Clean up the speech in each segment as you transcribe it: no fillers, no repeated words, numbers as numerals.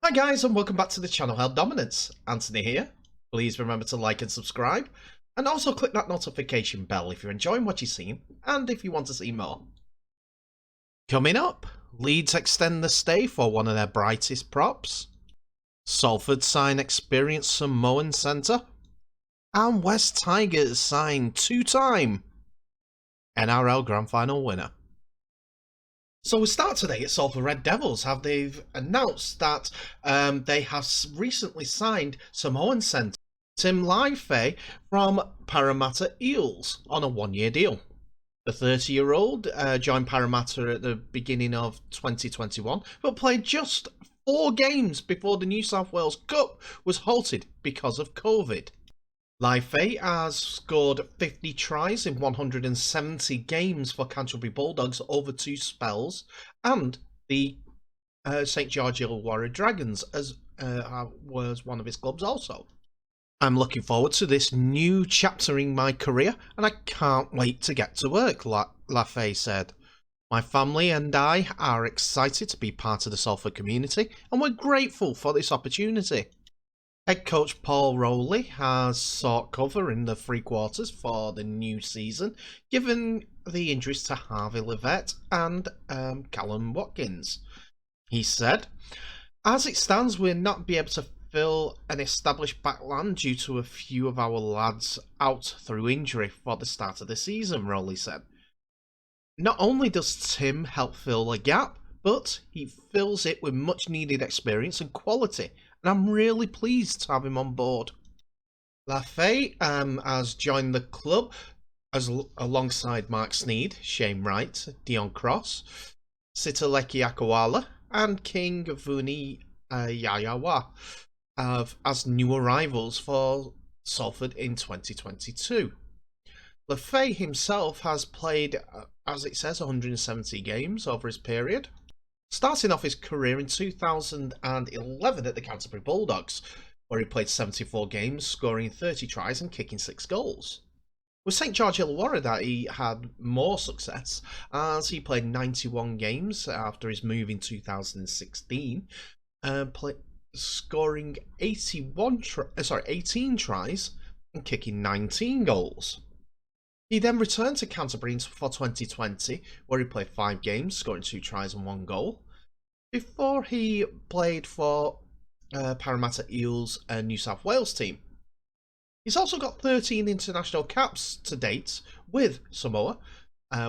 Hi guys, and welcome back to the channel Held Dominance. Anthony here. Please remember to like and subscribe, and also click that notification bell if you're enjoying what you're seeing, and if you want to see more. Coming up, Leeds extend the stay for one of their brightest props, Salford sign experienced Samoan centre, and West Tigers sign two-time NRL Grand Final winner. So we start today at Salford Devils. They've announced that they have recently signed Samoan centre Tim Lafai from Parramatta Eels on a one-year deal. The 30-year-old joined Parramatta at the beginning of 2021, but played just 4 games before the New South Wales Cup was halted because of COVID. Lafai has scored 50 tries in 170 games for Canterbury Bulldogs over 2 spells, and the St George Illawarra Dragons was one of his clubs also. I'm looking forward to this new chapter in my career, and I can't wait to get to work, Lafai said. My family and I are excited to be part of the Salford community, and we're grateful for this opportunity. Head coach Paul Rowley has sought cover in the 3 quarters for the new season, given the injuries to Harvey Livett and Callum Watkins. He said, "As it stands, we'll not be able to fill an established backline due to a few of our lads out through injury for the start of the season," Rowley said. Not only does Tim help fill a gap, but he fills it with much needed experience and quality, and I'm really pleased to have him on board. Lafai has joined the club alongside Mark Sneed, Shane Wright, Dion Cross, Sitaleki Akawala, and King Vuni Yayawa as new arrivals for Salford in 2022. Lafai himself has played, as it says, 170 games over his period, starting off his career in 2011 at the Canterbury Bulldogs, where he played 74 games, scoring 30 tries and kicking 6 goals. With St George Illawarra that he had more success, as he played 91 games after his move in 2016, scoring 18 tries and kicking 19 goals. He then returned to Canterbury for 2020, where he played 5 games, scoring 2 tries and 1 goal, before he played for Parramatta Eels and New South Wales team. He's also got 13 international caps to date with Samoa,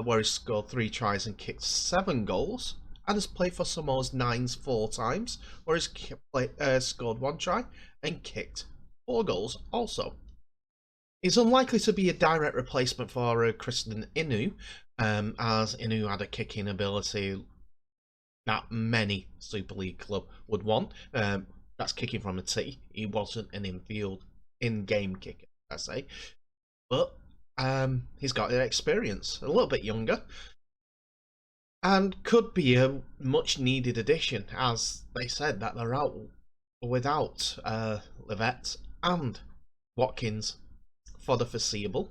where he scored 3 tries and kicked 7 goals, and has played for Samoa's Nines 4 times, where he's scored 1 try and kicked 4 goals also. He's unlikely to be a direct replacement for Kristen Inu, as Inu had a kicking ability that many Super League club would want. That's kicking from a tee. He wasn't an in-game kicker, I say. But he's got the experience, a little bit younger, and could be a much-needed addition, as they said that they're out without Livett and Watkins for the foreseeable,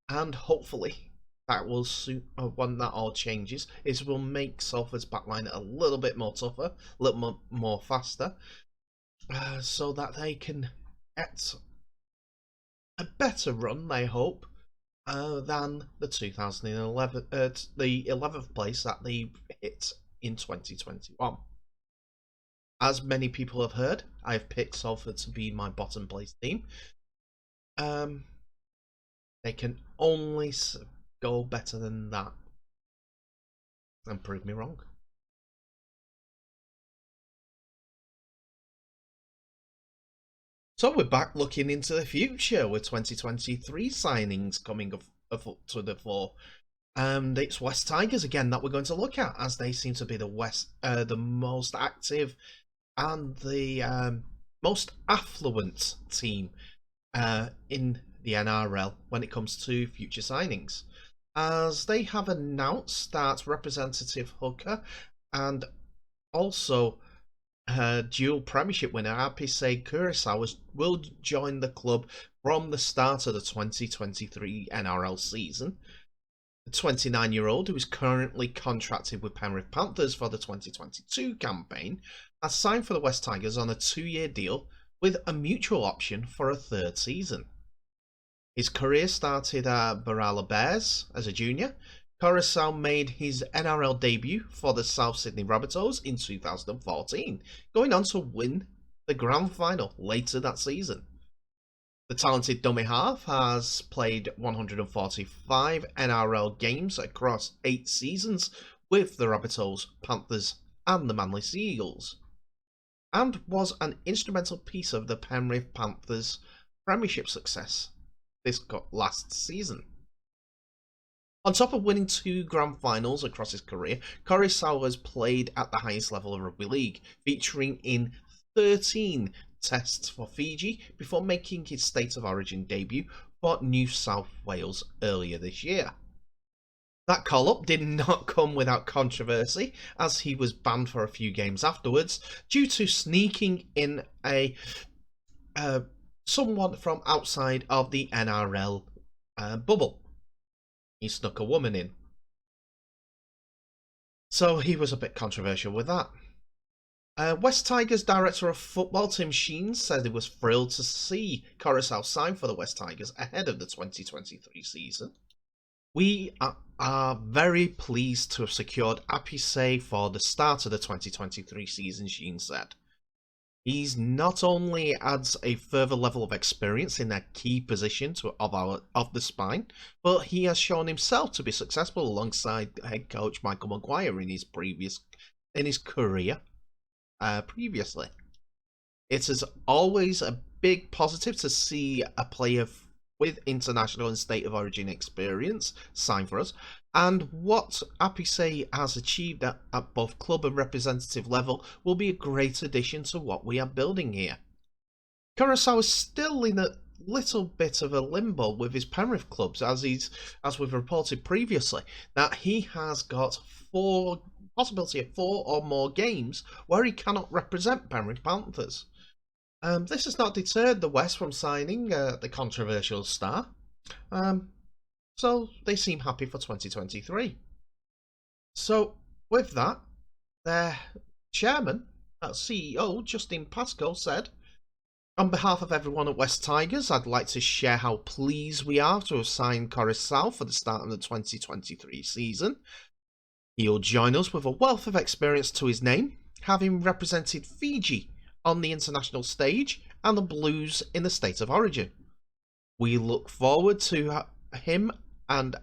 and hopefully that will suit when that all changes. It will make Salford's backline a little bit more tougher, a little more faster, so that they can get a better run, they hope, than the 2011, the 11th place that they hit in 2021. As many people have heard, I have picked Salford to be my bottom place team. They can only go better than that and prove me wrong. So we're back looking into the future with 2023 signings coming up to the fore. It's West Tigers again that we're going to look at, as they seem to be the most active and the most affluent team in the NRL when it comes to future signings, as they have announced that representative hooker and also dual premiership winner Apisai Koroisau will join the club from the start of the 2023 NRL season. The 29-year-old, who is currently contracted with Penrith Panthers for the 2022 campaign, has signed for the West Tigers on a 2-year deal with a mutual option for a 3rd season. His career started at Barala Bears as a junior. Koroisau made his NRL debut for the South Sydney Rabbitohs in 2014, going on to win the grand final later that season. The talented dummy half has played 145 NRL games across 8 seasons with the Rabbitohs, Panthers and the Manly Sea Eagles, and was an instrumental piece of the Penrith Panthers' premiership success this last season. On top of winning 2 grand finals across his career, Koroisau has played at the highest level of rugby league, featuring in 13 tests for Fiji before making his State of Origin debut for New South Wales earlier this year. That call-up did not come without controversy, as he was banned for a few games afterwards due to sneaking in someone from outside of the NRL bubble. He snuck a woman in. So he was a bit controversial with that. West Tigers director of football Tim Sheen said he was thrilled to see Koroisau sign for the West Tigers ahead of the 2023 season. We are very pleased to have secured Apisai for the start of the 2023 season, Sheen said. He's not only adds a further level of experience in a key position of the spine, but he has shown himself to be successful alongside head coach Michael Maguire in his career previously. It is always a big positive to see a player with international and state of origin experience sign for us, and what Apisai has achieved at both club and representative level will be a great addition to what we are building here. Koroisau is still in a little bit of a limbo with his Penrith clubs, as we've reported previously, that he has got possibility of 4 or more games where he cannot represent Penrith Panthers. This has not deterred the West from signing the controversial star, so they seem happy for 2023. So, with that, their chairman, CEO, Justin Pascoe, said, "On behalf of everyone at West Tigers, I'd like to share how pleased we are to have signed Koroisau for the start of the 2023 season. He'll join us with a wealth of experience to his name, having represented Fiji on the international stage and the Blues in the State of Origin. We look forward to him and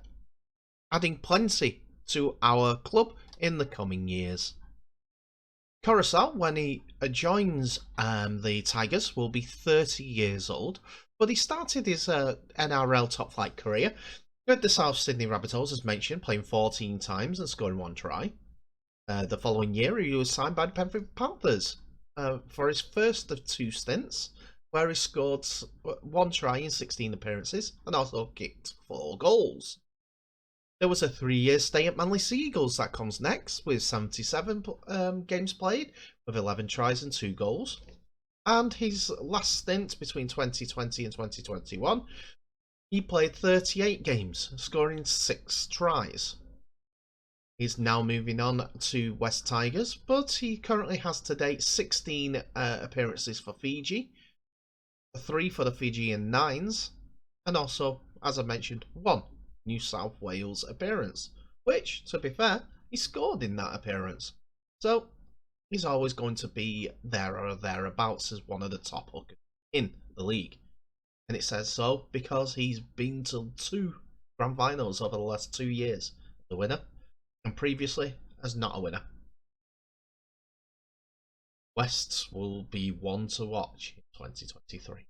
adding plenty to our club in the coming years." Koroisau, when he joins the Tigers, will be 30 years old, but he started his NRL top flight career with the South Sydney Rabbitohs, as mentioned, playing 14 times and scoring 1 try. The following year, he was signed by the Penrith Panthers for his first of 2 stints, where he scored 1 try in 16 appearances and also kicked 4 goals. There was a 3-year stay at Manly Sea Eagles that comes next, with 77 games played, with 11 tries and 2 goals. And his last stint between 2020 and 2021, he played 38 games, scoring 6 tries. He's now moving on to West Tigers, but he currently has to date 16 appearances for Fiji, 3 for the Fijian Nines, and also, as I mentioned, 1 New South Wales appearance, which, to be fair, he scored in that appearance. So, he's always going to be there or thereabouts as one of the top hookers in the league. And it says so because he's been to 2 grand finals over the last 2 years, the winner, and previously as not a winner. West will be one to watch in 2023.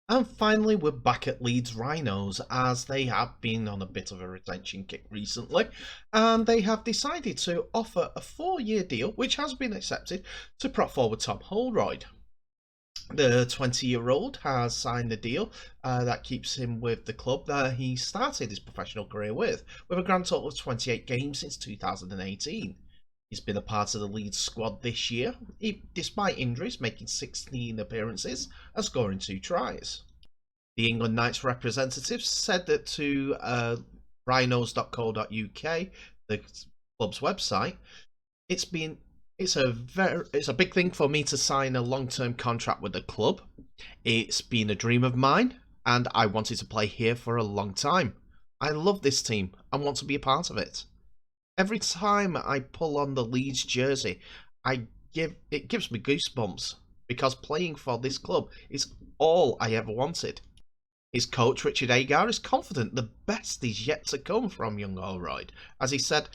And finally, we're back at Leeds Rhinos, as they have been on a bit of a retention kick recently, and they have decided to offer a 4-year deal, which has been accepted, to prop forward Tom Holroyd. The 20-year-old has signed a deal that keeps him with the club that he started his professional career with a grand total of 28 games since 2018. He's been a part of the Leeds squad this year, despite injuries, making 16 appearances and scoring 2 tries. The England Knights representatives said that to rhinos.co.uk, the club's website, it's a big thing for me to sign a long-term contract with the club. It's been a dream of mine, and I wanted to play here for a long time. I love this team and want to be a part of it. Every time I pull on the Leeds jersey, it gives me goosebumps because playing for this club is all I ever wanted. His coach, Richard Agar, is confident the best is yet to come from young Holroyd. As he said,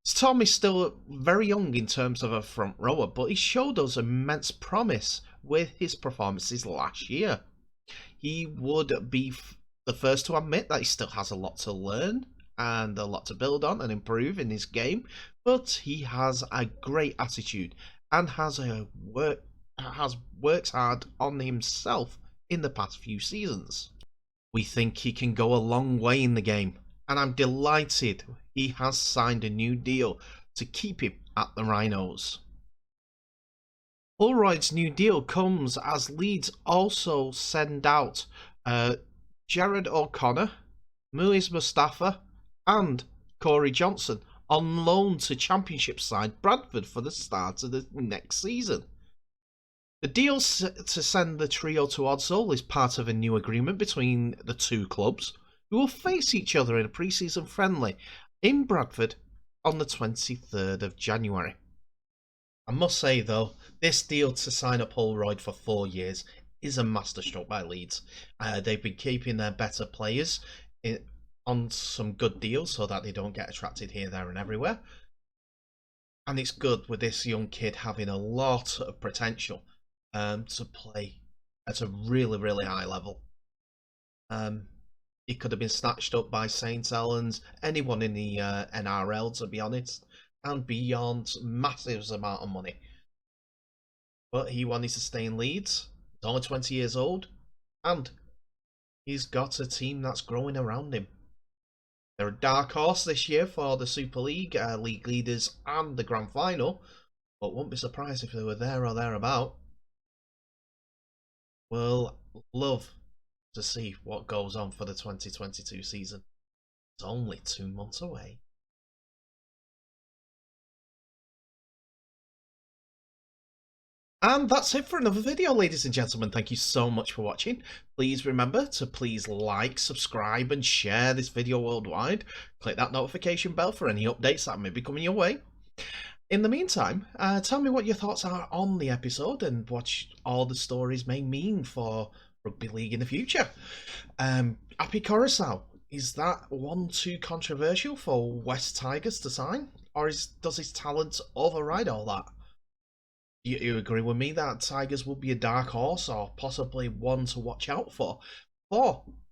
Tom is still very young in terms of a front rower, but he showed us immense promise with his performances last year. He would be the first to admit that he still has a lot to learn and a lot to build on and improve in his game, but he has a great attitude and has worked hard on himself in the past few seasons. We think he can go a long way in the game, and I'm delighted he has signed a new deal to keep him at the Rhinos. Holroyd's new deal comes as Leeds also send out Jared O'Connor, Muiz Mustafa and Corey Johnson on loan to Championship side Bradford for the start of the next season. The deal to send the trio to Odsal is part of a new agreement between the two clubs, who will face each other in a pre-season friendly in Bradford on the 23rd of January. I must say though, this deal to sign up Holroyd for 4 years is a masterstroke by Leeds. They've been keeping their better players on some good deals so that they don't get attracted here, there and everywhere. And it's good with this young kid having a lot of potential to play at a really, really high level. He could have been snatched up by St. Helens, anyone in the NRL, to be honest, and beyond massive amount of money. But he wanted to stay in Leeds. He's only 20 years old, and he's got a team that's growing around him. They're a dark horse this year for the Super League, league leaders, and the Grand Final, but wouldn't be surprised if they were there or thereabout. We'll love to see what goes on for the 2022 season. It's only 2 months away. And that's it for another video, ladies and gentlemen. Thank you so much for watching. Please remember to like, subscribe and share this video worldwide. Click that notification bell for any updates that may be coming your way. In the meantime, tell me what your thoughts are on the episode and what all the stories may mean for rugby league in the future. Koroisau, is that one too controversial for West Tigers to sign? Or does his talent override all that? You agree with me that Tigers will be a dark horse or possibly one to watch out for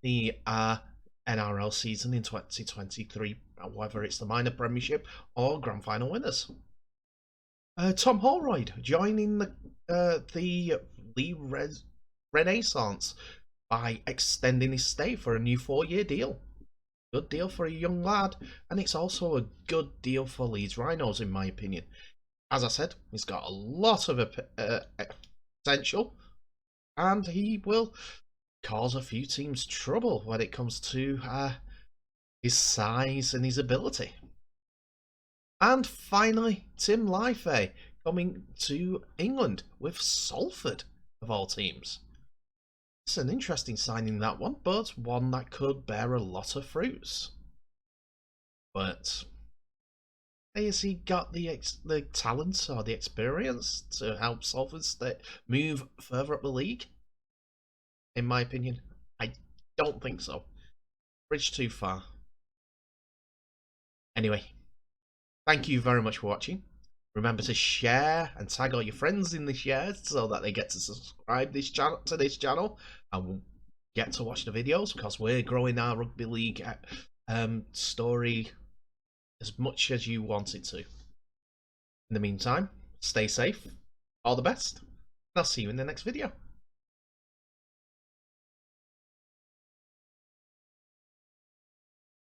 the NRL season in 2023, whether it's the minor premiership or grand final winners? Tom Holroyd joining the Leeds Renaissance by extending his stay for a new 4-year deal. Good deal for a young lad, and it's also a good deal for Leeds Rhinos in my opinion. As I said, he's got a lot of potential, and he will cause a few teams trouble when it comes to his size and his ability. And finally, Tim Lafai coming to England with Salford, of all teams. It's an interesting signing, that one, but one that could bear a lot of fruits. But has he got the talent or the experience to help Salford move further up the league? In my opinion, I don't think so. Bridge too far. Anyway, thank you very much for watching. Remember to share and tag all your friends in the shares so that they get to subscribe to this channel and get to watch the videos, because we're growing our rugby league story as much as you want it to. In the meantime, stay safe, all the best, and I'll see you in the next video.